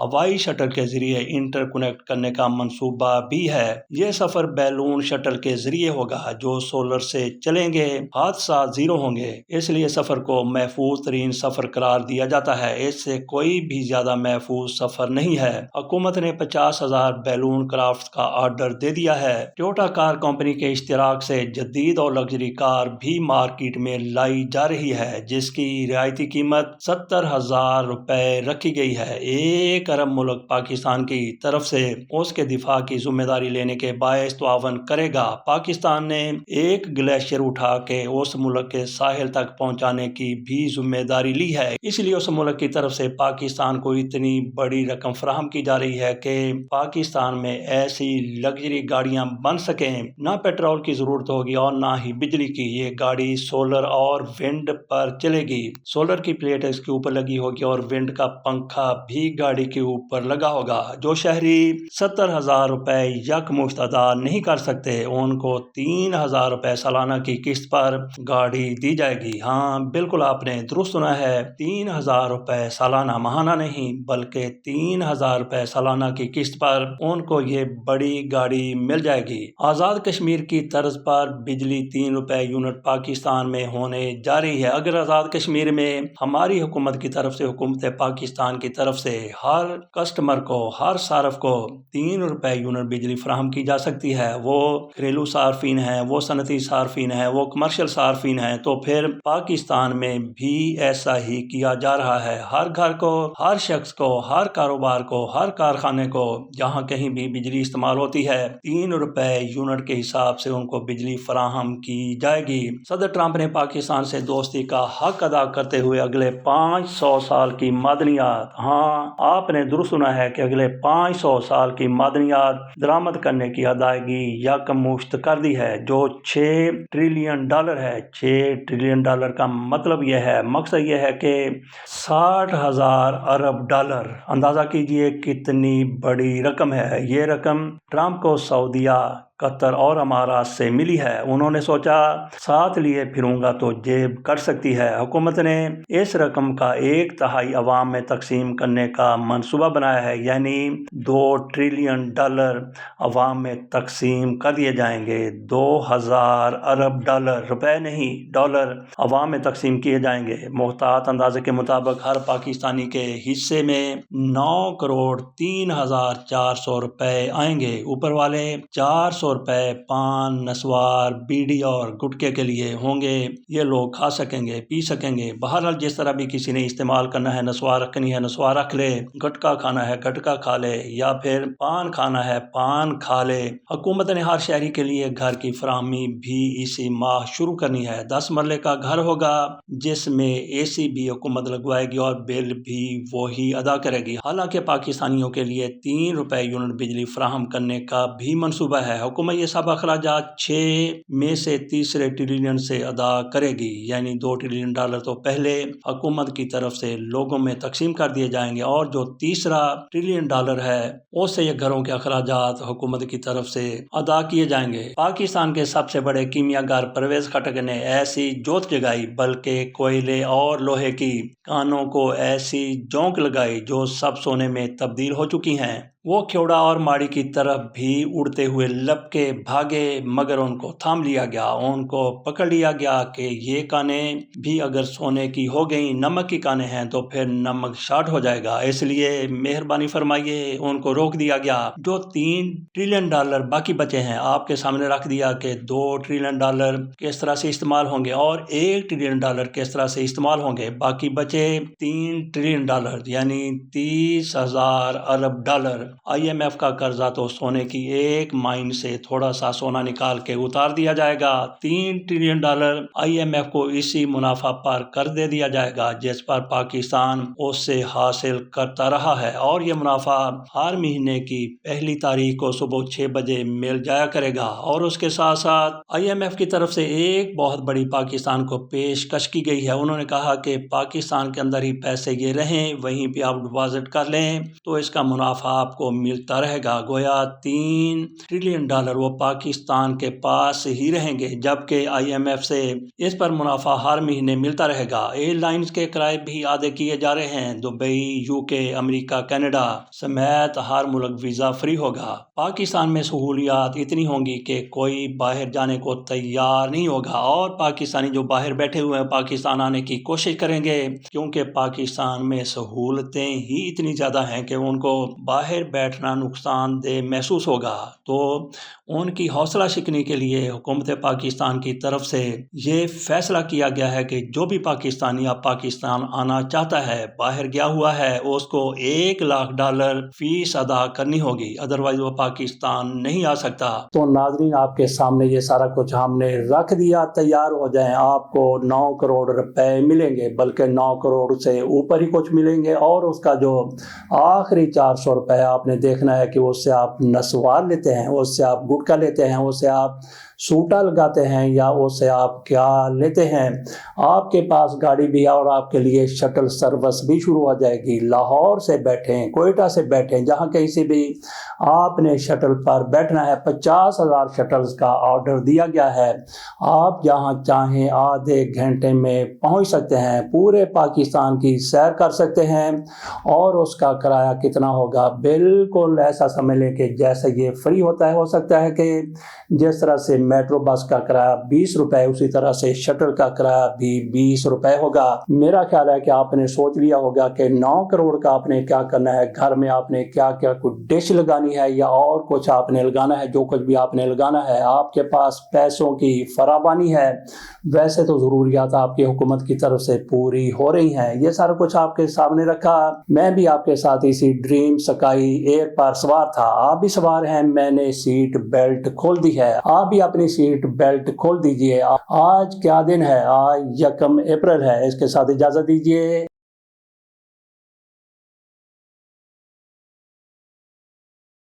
ہوائی شٹل کے ذریعے انٹر کنیکٹ کرنے کا منصوبہ بھی ہے۔ یہ سفر بیلون شٹل کے ذریعے ہوگا جو سولر سے چلیں گے، حادثات زیرو ہوں گے، اس لیے سفر کو محفوظ ترین سفر قرار دیا جاتا ہے۔ اس سے کوئی بھی زیادہ محفوظ سفر نہیں ہے۔ حکومت نے 50,000 بیلون کرافٹ کا آرڈر دے دیا ہے۔ ٹویوٹا کار کمپنی کے اشتراک سے جدید اور لگژری کار بھی مارکیٹ میں لائی جا رہی ہے، جس کی رعایتی قیمت 70,000 روپے رکھی گئی ہے۔ ایک عرب ملک پاکستان کی طرف سے اس کے دفاع کی ذمہ داری لینے کے باعث تعاون کرے گا۔ پاکستان نے ایک گلیشیئر اٹھا کے اس ملک کے ساحل تک پہنچانے کی بھی ذمہ داری لی ہے، اس لیے اس ملک کی طرف سے پاکستان کو اتنی بڑی رقم فراہم کی جا رہی ہے کہ پاکستان میں ایسی لگژری گاڑیاں بن سکیں۔ نہ پیٹرول کی ضرورت ہوگی اور نہ ہی بجلی کی۔ یہ گاڑی سولر اور ونڈ پر چلے گی۔ سولر کی پلیٹ اس کے اوپر لگی ہوگی اور ونڈ کا پنکھا بھی گاڑی کے اوپر لگا ہوگا۔ جو شہری 70,000 روپے یکمشت ادا نہیں کر سکتے ان کو 3,000 روپے سالانہ کی قسط پر گاڑی دی جائے گی۔ ہاں بالکل آپ نے درست سنا ہے، 3,000 روپے سالانہ، ماہانہ نہیں بلکہ 3,000 روپے سالانہ کی قسط پر ان کو یہ بڑی گاڑی مل جائے گی۔ آزاد کشمیر کی طرز پر بجلی 3 روپے یونٹ پاکستان میں ہونے جا رہی ہے۔ اگر آزاد کشمیر میں ہماری حکومت کی طرف سے، حکومت پاکستان کی طرف سے ہر کسٹمر کو، ہر صارف کو 3 روپے یونٹ بجلی فراہم کی جا سکتی ہے، وہ گھریلو صارفین ہیں، وہ صنعتی صارفین ہیں، وہ کمرشل صارفین ہیں، تو پھر پاکستان میں بھی ایسا ہی کیا جا رہا ہے۔ ہر گھر کو، ہر شخص کو، ہر کاروبار کو، ہر کارخانے کو جہاں کہیں بھی بجلی استعمال ہوتی ہے 3 روپے یونٹ کے حساب سے ان کو بجلی فراہم کی جائے گی۔ صدر ٹرمپ نے پاکستان سے دوستی کا حق ادا کرتے ہوئے اگلے 500 سال کی معدنیات، ہاں آپ نے درست سنا ہے کہ اگلے 500 سال کی معدنیات درآمد کرنے کی ادائیگی یکمشت کر دی ہے، جو $6 ٹریلین ہے۔ $6 ٹریلین کا مطلب یہ ہے، مقصد یہ ہے کہ 60,000 ارب ڈالر۔ اندازہ کیجئے کتنی بڑی رقم ہے۔ یہ رقم ٹرمپ کو سعودیہ، قطر اور امارات سے ملی ہے۔ انہوں نے سوچا ساتھ لیے پھروں گا تو جیب کٹ سکتی ہے۔ حکومت نے اس رقم کا 1/3 عوام میں تقسیم کرنے کا منصوبہ بنایا ہے، یعنی $2 ٹریلین عوام میں تقسیم کر دیے جائیں گے۔ 2,000 ارب ڈالر، روپے نہیں ڈالر، عوام میں تقسیم کیے جائیں گے۔ محتاط اندازے کے مطابق ہر پاکستانی کے حصے میں 9,03,400 روپے آئیں گے۔ اوپر والے 400 روپے پان، نسوار، بیڑی اور گٹکے کے لیے ہوں گے۔ یہ لوگ کھا سکیں گے، پی سکیں گے۔ بہرحال جس طرح بھی کسی نے استعمال کرنا ہے، نسوار رکھنی ہے نسوار رکھ لے، گٹکا کھانا ہے گٹکا کھا لے، یا پھر پان کھانا ہے پان کھا لے۔ حکومت نے ہر شہری کے لیے گھر کی فراہمی بھی اسی ماہ شروع کرنی ہے۔ 10 مرلے کا گھر ہوگا جس میں اے سی بھی حکومت لگوائے گی اور بل بھی وہی ادا کرے گی۔ حالانکہ پاکستانیوں کے لیے 3 روپے یونٹ بجلی فراہم کرنے کا بھی منصوبہ ہے۔ حکومت یہ سب اخراجات 6 میں سے تیسرے ٹریلین سے ادا کرے گی، یعنی $2 ٹریلین تو پہلے حکومت کی طرف سے لوگوں میں تقسیم کر دیے جائیں گے، اور جو تیسرا $1 ٹریلین ہے اس سے یہ گھروں کے اخراجات حکومت کی طرف سے ادا کیے جائیں گے۔ پاکستان کے سب سے بڑے کیمیا گر پرویز خٹک نے ایسی جوت جگائی، بلکہ کوئلے اور لوہے کی کانوں کو ایسی جونک لگائی جو سب سونے میں تبدیل ہو چکی ہیں۔ وہ کھیوڑا اور ماڑی کی طرف بھی اڑتے ہوئے لپکے بھاگے، مگر ان کو تھام لیا گیا، ان کو پکڑ لیا گیا کہ یہ کانیں بھی اگر سونے کی ہو گئیں، نمک کی کانیں ہیں تو پھر نمک شارٹ ہو جائے گا، اس لیے مہربانی فرمائیے ان کو روک دیا گیا۔ جو $3 ٹریلین باقی بچے ہیں آپ کے سامنے رکھ دیا کہ $2 ٹریلین کس طرح سے استعمال ہوں گے اور $1 ٹریلین کس طرح سے استعمال ہوں گے۔ باقی بچے $3 ٹریلین یعنی 30,000 ارب ڈالر۔ IMF کا قرضہ تو سونے کی ایک مائن سے تھوڑا سا سونا نکال کے اتار دیا جائے گا۔ $3 ٹریلین IMF کو اسی منافع پر قرض دے دیا جائے گا جس پر پاکستان اس سے حاصل کرتا رہا ہے، اور یہ منافع ہر مہینے کی پہلی تاریخ کو صبح 6 بجے مل جایا کرے گا۔ اور اس کے ساتھ ساتھ IMF کی طرف سے ایک بہت بڑی پاکستان کو پیشکش کی گئی ہے۔ انہوں نے کہا کہ پاکستان کے اندر ہی پیسے یہ رہیں، وہیں پہ آپ ڈپازٹ کر لیں تو اس کا منافع آپ کو ملتا رہے گا۔ گویا $3 ٹریلین وہ پاکستان کے پاس ہی رہیں گے، جبکہ IMF سے اس پر منافع ہر مہینے ملتا رہے گا۔ ایئر لائنز کے کرائے بھی آدھے کیے جا رہے ہیں۔ دبئی، UK، امریکہ، کینیڈا سمیت ہر ملک ویزا فری ہوگا۔ پاکستان میں سہولیات اتنی ہوں گی کہ کوئی باہر جانے کو تیار نہیں ہوگا، اور پاکستانی جو باہر بیٹھے ہوئے ہیں پاکستان آنے کی کوشش کریں گے، کیونکہ پاکستان میں سہولتیں ہی اتنی زیادہ ہیں کہ ان کو باہر بیٹھنا نقصان دہ محسوس ہوگا۔ تو ان کی حوصلہ شکنی کے لیے حکومت پاکستان کی طرف سے یہ فیصلہ کیا گیا ہے کہ جو بھی پاکستانی اب پاکستان آنا چاہتا ہے، باہر گیا ہوا ہے، اس کو $1,00,000 فیس ادا کرنی ہوگی، ادروائز وہ پاکستان نہیں آ سکتا۔ تو ناظرین، آپ کے سامنے یہ سارا کچھ ہم نے رکھ دیا، تیار ہو جائیں۔ آپ کو 9 کروڑ روپے ملیں گے، بلکہ 9 کروڑ سے اوپر ہی کچھ ملیں گے، اور اس کا جو آخری 400 روپے آپ نے دیکھنا ہے کہ اس سے آپ نسوار لیتے ہیں، اس سے آپ گٹکا لیتے ہیں، اس سے آپ سوٹا لگاتے ہیں، یا اس سے آپ کیا لیتے ہیں۔ آپ کے پاس گاڑی بھی ہے، اور آپ کے لیے شٹل سروس بھی شروع ہو جائے گی۔ لاہور سے بیٹھیں، کوئٹہ سے بیٹھیں، جہاں کہیں سے بھی آپ نے شٹل پر بیٹھنا ہے، 50,000 شٹلز کا آرڈر دیا گیا ہے۔ آپ جہاں چاہیں آدھے گھنٹے میں پہنچ سکتے ہیں، پورے پاکستان کی سیر کر سکتے ہیں، اور اس کا کرایہ کتنا ہوگا؟ بالکل ایسا سمجھ لیں کہ جیسے یہ فری ہوتا ہے، ہو سکتا ہے کہ جس طرح سے میٹرو بس کا کرایہ 20 روپے، اسی طرح سے شٹل کا کرایہ بھی 20 روپے ہوگا۔ میرا خیال ہے کہ آپ نے سوچ لیا ہوگا کہ 9 کروڑ کا آپ نے کیا کرنا ہے، گھر میں آپ نے کیا کیا کوئی ڈش لگانی ہے، یا اور کچھ آپ نے لگانا ہے۔ جو کچھ بھی آپ نے لگانا ہے، آپ کے پاس پیسوں کی فراوانی ہے، ویسے تو ضروریات آپ کی حکومت کی طرف سے پوری ہو رہی ہیں۔ یہ سارا کچھ آپ کے سامنے رکھا، میں بھی آپ کے ساتھ اسی ڈریم سکائی ایئر پر سوار تھا۔ آپ بھی سوار ہیں، میں نے سیٹ بیلٹ کھول دی ہے، آپ بھی اپنی سیٹ بیلٹ کھول دیجئے۔ آج کیا دن ہے؟ آج 1 اپریل ہے۔ اس کے ساتھ اجازت دیجئے۔